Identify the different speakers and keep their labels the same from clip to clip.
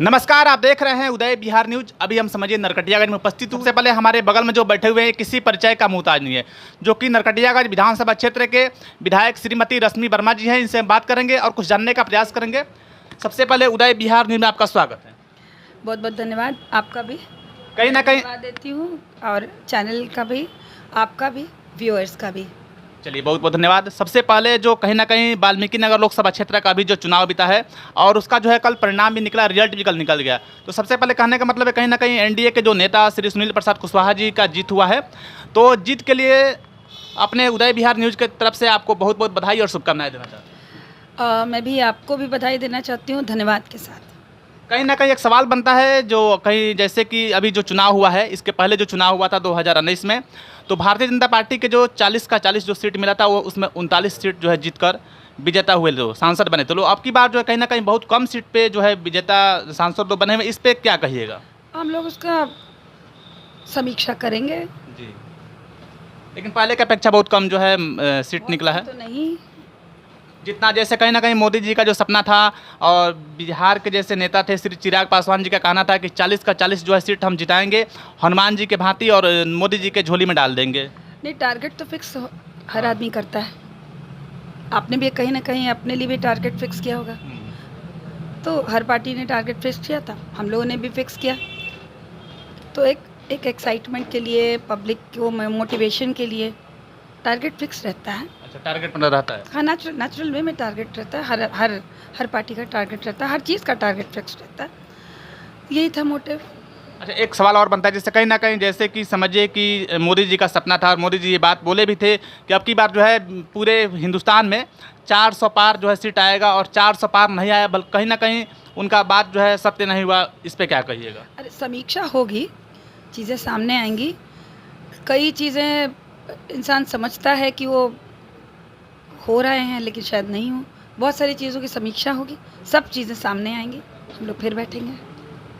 Speaker 1: नमस्कार, आप देख रहे हैं उदय बिहार न्यूज। अभी हम समझिए नरकटियागंज में उपस्थित हूँ। सबसे पहले हमारे बगल में जो बैठे हुए हैं किसी परिचय का मुहताज नहीं है, जो कि नरकटियागंज विधानसभा क्षेत्र के विधायक श्रीमती रश्मि वर्मा जी हैं। इनसे हम बात करेंगे और कुछ जानने का प्रयास करेंगे। सबसे पहले उदय बिहार न्यूज में आपका स्वागत है।
Speaker 2: बहुत बहुत धन्यवाद। आपका भी
Speaker 1: कहीं ना कहीं
Speaker 2: धन्यवाद देती हूँ, और चैनल का भी, आपका भी, व्यूअर्स का भी।
Speaker 1: चलिए, बहुत बहुत धन्यवाद। सबसे पहले जो कहीं ना कहीं वाल्मीकि नगर लोकसभा क्षेत्र का भी जो चुनाव बीता है और उसका जो है कल परिणाम भी निकला, रिजल्ट भी कल निकल गया। तो सबसे पहले कहने का मतलब है कहीं ना कहीं एनडीए के जो नेता श्री सुनील प्रसाद कुशवाहा जी का जीत हुआ है। तो जीत के लिए अपने उदय बिहार न्यूज़ की तरफ से आपको बहुत बहुत बधाई और शुभकामनाएं देना चाहता हूँ।
Speaker 2: मैं भी आपको भी बधाई देना चाहती हूँ, धन्यवाद के साथ।
Speaker 1: कहीं ना कहीं एक सवाल बनता है, जो कहीं जैसे कि अभी जो चुनाव हुआ है, इसके पहले जो चुनाव हुआ था 2019 में, तो भारतीय जनता पार्टी के जो 40 का 40 जो सीट मिला था, वो उसमें 39 सीट जो है जीतकर विजेता हुए, जो सांसद बने। तो लोग अब की बार जो है कहीं ना कहीं बहुत कम सीट पे जो है विजेता सांसद तो बने हुए, इस पर क्या कहिएगा?
Speaker 2: हम लोग उसका समीक्षा करेंगे।
Speaker 1: जी, लेकिन पहले की अपेक्षा बहुत कम जो है सीट निकला है।
Speaker 2: तो नहीं,
Speaker 1: जितना जैसे कहीं ना कहीं मोदी जी का जो सपना था और बिहार के जैसे नेता थे श्री चिराग पासवान जी का कहना था कि 40 का 40 जो है सीट हम जिताएंगे हनुमान जी के भांति और मोदी जी के झोली में डाल देंगे।
Speaker 2: नहीं, टारगेट तो फिक्स हर आदमी करता है। आपने भी कहीं ना कहीं अपने लिए भी टारगेट फिक्स किया होगा। तो हर पार्टी ने टारगेट फिक्स किया था, हम लोगों ने भी फिक्स किया। तो एक एक्साइटमेंट के लिए, पब्लिक को मोटिवेशन के लिए टारगेट फिक्स रहता है।
Speaker 1: अच्छा, टारगेट बना रहता है।
Speaker 2: हाँ, नेचुरल वे में टारगेट रहता है। हर पार्टी का टारगेट रहता है, हर चीज़ का टारगेट फिक्स रहता है। यही था मोटिव।
Speaker 1: अच्छा, एक सवाल और बनता है, जैसे कहीं ना कहीं जैसे कि समझिए कि मोदी जी का सपना था और मोदी जी ये बात बोले भी थे कि अब की बार जो है पूरे हिंदुस्तान में 400 पार जो है सीट आएगा, और 400 पार नहीं आया, बल्कि कहीं ना कहीं उनका बात जो है सत्य नहीं हुआ। इस पर क्या कहिएगा?
Speaker 2: अरे, समीक्षा होगी, चीज़ें सामने आएंगी। कई चीज़ें इंसान समझता है कि वो हो रहे हैं, लेकिन शायद नहीं हो। बहुत सारी चीज़ों की समीक्षा होगी, सब चीज़ें सामने आएंगी, हम लोग फिर बैठेंगे।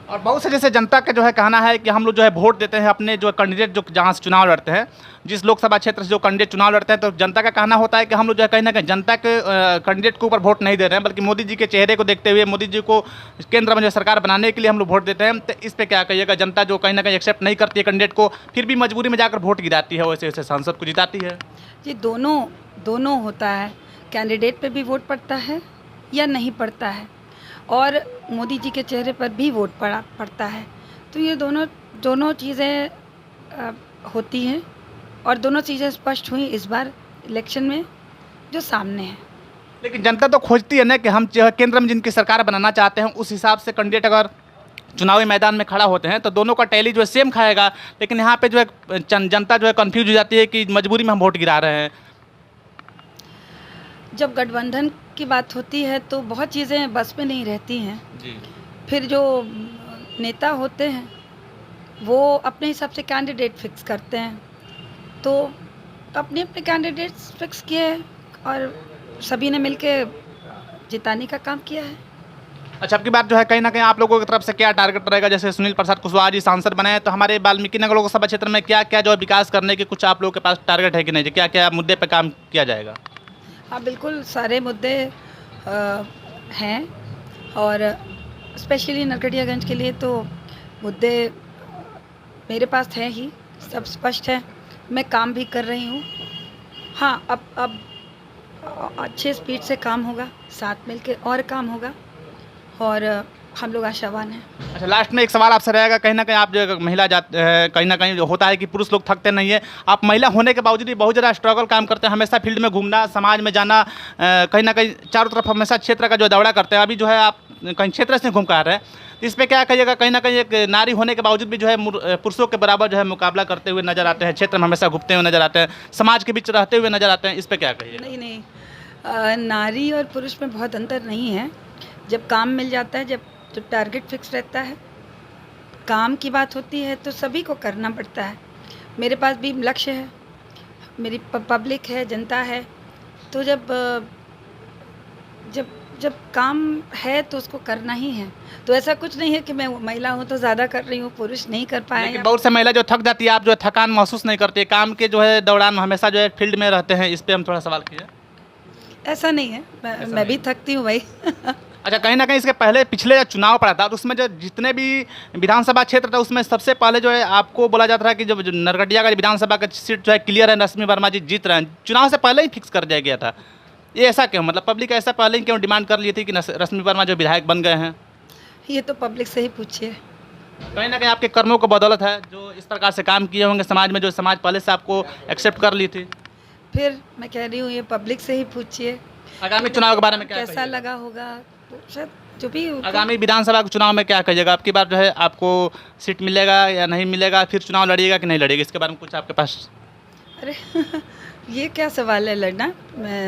Speaker 1: और बहुत से जैसे जनता का जो है कहना है कि हम लोग जो है वोट देते हैं अपने जो कैंडिडेट, जो जहाँ से चुनाव लड़ते हैं, जिस लोकसभा क्षेत्र से जो कैंडिडेट चुनाव लड़ते हैं, तो जनता का कहना होता है कि हम लोग जो है कहीं ना कहीं जनता के कैंडिडेट के ऊपर वोट नहीं दे रहे हैं, बल्कि मोदी जी के चेहरे को देखते हुए, मोदी जी को केंद्र में जो सरकार बनाने के लिए हम लोग वोट देते हैं। तो इस पर क्या कहिएगा? जनता जो कहीं ना कहीं एक्सेप्ट नहीं करती है कैंडिडेट को, फिर भी मजबूरी में जाकर वोट गिराती है, वैसे वैसे सांसद को जिताती है।
Speaker 2: जी, दोनों होता है। कैंडिडेट पे भी वोट पड़ता है या नहीं पड़ता है, और मोदी जी के चेहरे पर भी वोट पड़ता है। तो ये दोनों चीज़ें होती हैं, और दोनों चीज़ें स्पष्ट हुई इस बार इलेक्शन में जो सामने है।
Speaker 1: लेकिन जनता तो खोजती है ना कि हम जो है केंद्र में जिनकी सरकार बनाना चाहते हैं, उस हिसाब से कैंडिडेट अगर चुनावी मैदान में खड़ा होते हैं तो दोनों का टैली जो है सेम खाएगा। लेकिन यहाँ पे जो है जनता जो है कंफ्यूज हो जाती है कि मजबूरी में हम वोट गिरा रहे हैं।
Speaker 2: जब गठबंधन की बात होती है तो बहुत चीज़ें बस में नहीं रहती हैं।
Speaker 1: जी,
Speaker 2: फिर जो नेता होते हैं वो अपने हिसाब से कैंडिडेट फिक्स करते हैं, तो अपने अपने कैंडिडेट्स फिक्स किए और सभी ने मिलके जिताने का काम किया है।
Speaker 1: अच्छा, अब की बात जो है कहीं ना कहीं आप लोगों की तरफ से क्या टारगेट रहेगा? जैसे सुनील प्रसाद कुशवाहा जी सांसद बने हैं, तो हमारे वाल्मीकि नगर लोकसभा क्षेत्र में क्या क्या जो है विकास करने के कुछ आप लोगों के पास टारगेट है कि नहीं? क्या क्या मुद्दे पर काम किया जाएगा?
Speaker 2: हाँ, बिल्कुल सारे मुद्दे हैं, और स्पेशली नरकटियागंज के लिए तो मुद्दे मेरे पास हैं ही, सब स्पष्ट है। मैं काम भी कर रही हूँ। हाँ, अब अच्छे स्पीड से काम होगा, साथ मिलके और काम होगा, और हम लोग आशावान हैं।
Speaker 1: अच्छा, लास्ट में एक सवाल आपसे रहेगा, कहीं ना कहीं आप जो महिला जाते हैं, कहीं ना कहीं जो होता है कि पुरुष लोग थकते नहीं है, आप महिला होने के बावजूद भी बहुत ज़्यादा स्ट्रगल काम करते हैं, हमेशा फील्ड में घूमना, समाज में जाना, कहीं ना कहीं चारों तरफ हमेशा क्षेत्र का जो दौरा करते हैं। अभी जो है आप कहीं क्षेत्र से घूम कर आ रहे हैं, तो इस पर क्या कहिएगा? कहीं ना कहीं एक नारी होने के बावजूद भी जो है पुरुषों के बराबर जो है मुकाबला करते हुए नजर आते हैं, क्षेत्र में हमेशा घूमते हुए नजर आते हैं, समाज के बीच रहते हुए नजर आते हैं। इस पर क्या कहिएगा?
Speaker 2: नहीं, नारी और पुरुष में बहुत अंतर नहीं है। जब काम मिल जाता है, जब टारगेट फिक्स रहता है, काम की बात होती है, तो सभी को करना पड़ता है। मेरे पास भी लक्ष्य है, मेरी पब्लिक है, जनता है। तो जब जब जब काम है तो उसको करना ही है। तो ऐसा कुछ नहीं है कि मैं महिला हूँ तो ज़्यादा कर रही हूँ, पुरुष नहीं कर पाए।
Speaker 1: लेकिन बहुत से महिला जो थक जाती है, आप जो है थकान महसूस नहीं करती है, काम के जो है दौरान हमेशा जो है फील्ड में रहते हैं, इस पर हम थोड़ा सवाल किए।
Speaker 2: ऐसा नहीं है, मैं भी थकती हूँ भाई।
Speaker 1: अच्छा, कहीं ना कहीं इसके पहले पिछले जो चुनाव पड़ा था तो उसमें जो जितने भी विधानसभा क्षेत्र था उसमें सबसे पहले जो है आपको बोला जाता था कि जो नरकटिया का विधानसभा का सीट जो है क्लियर है, रश्मि वर्मा जी जीत रहे हैं, चुनाव से पहले ही फिक्स कर दिया गया था। ये ऐसा क्यों, मतलब पब्लिक ऐसा पहले ही क्यों डिमांड कर ली थी कि रश्मि वर्मा जो विधायक बन गए हैं?
Speaker 2: ये तो पब्लिक से ही पूछिए।
Speaker 1: कहीं ना कहीं आपके कर्मों को बदौलत है जो इस प्रकार से काम किए होंगे समाज में, जो समाज पहले से आपको एक्सेप्ट कर ली थी।
Speaker 2: फिर मैं कह रही हूँ ये पब्लिक से ही पूछिए।
Speaker 1: आगामी चुनाव के बारे में क्या
Speaker 2: कैसा
Speaker 1: कहिएगा?
Speaker 2: लगा होगा तो शायद जो भी उनको-
Speaker 1: आगामी विधानसभा के चुनाव में क्या कहिएगा? आपकी बार जो है आपको सीट मिलेगा या नहीं मिलेगा, फिर चुनाव लड़िएगा कि नहीं लड़िएगा, इसके बारे में कुछ आपके पास?
Speaker 2: अरे ये क्या सवाल है लड़ना।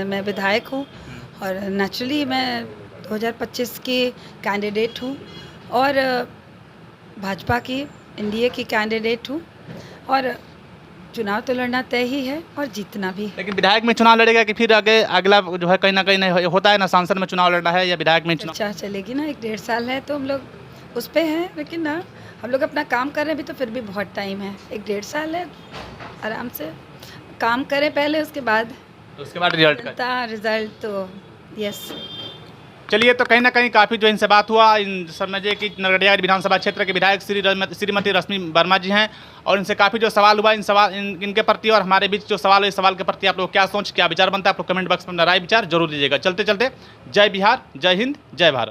Speaker 2: मैं विधायक हूँ और नेचुरली मैं 2025 की कैंडिडेट हूँ और भाजपा की एनडीए की कैंडिडेट हूँ और चुनाव तो लड़ना तय ही है और जीतना भी है।
Speaker 1: लेकिन विधायक में चुनाव लड़ेगा कि फिर आगे अगला जो है कहीं ना कहीं नहीं होता है ना, सांसद में चुनाव लड़ना है या विधायक में चुनाव?
Speaker 2: चर्चा चलेगी ना, 1-1.5 साल है तो हम लोग उस पे हैं, लेकिन ना हम लोग अपना काम कर रहे हैं अभी, तो फिर भी बहुत टाइम है। 1-1.5 साल है, आराम से काम करें पहले, उसके बाद
Speaker 1: तो उसके बाद रिजल्ट का।
Speaker 2: रिजल्ट तो यस।
Speaker 1: चलिए, तो कहीं ना कहीं काफ़ी जो इनसे बात हुआ, इन समझिए कि नरकटिया विधानसभा क्षेत्र के विधायक श्रीमती रश्मि वर्मा जी हैं और इनसे काफ़ी जो सवाल हुआ इनके प्रति और हमारे बीच जो सवाल है, इस सवाल के प्रति आप लोग क्या सोच क्या विचार बनता है, आप लोग कमेंट बॉक्स में अपना राय विचार जरूर दीजिएगा। चलते चलते जय बिहार, जय हिंद, जय भारत।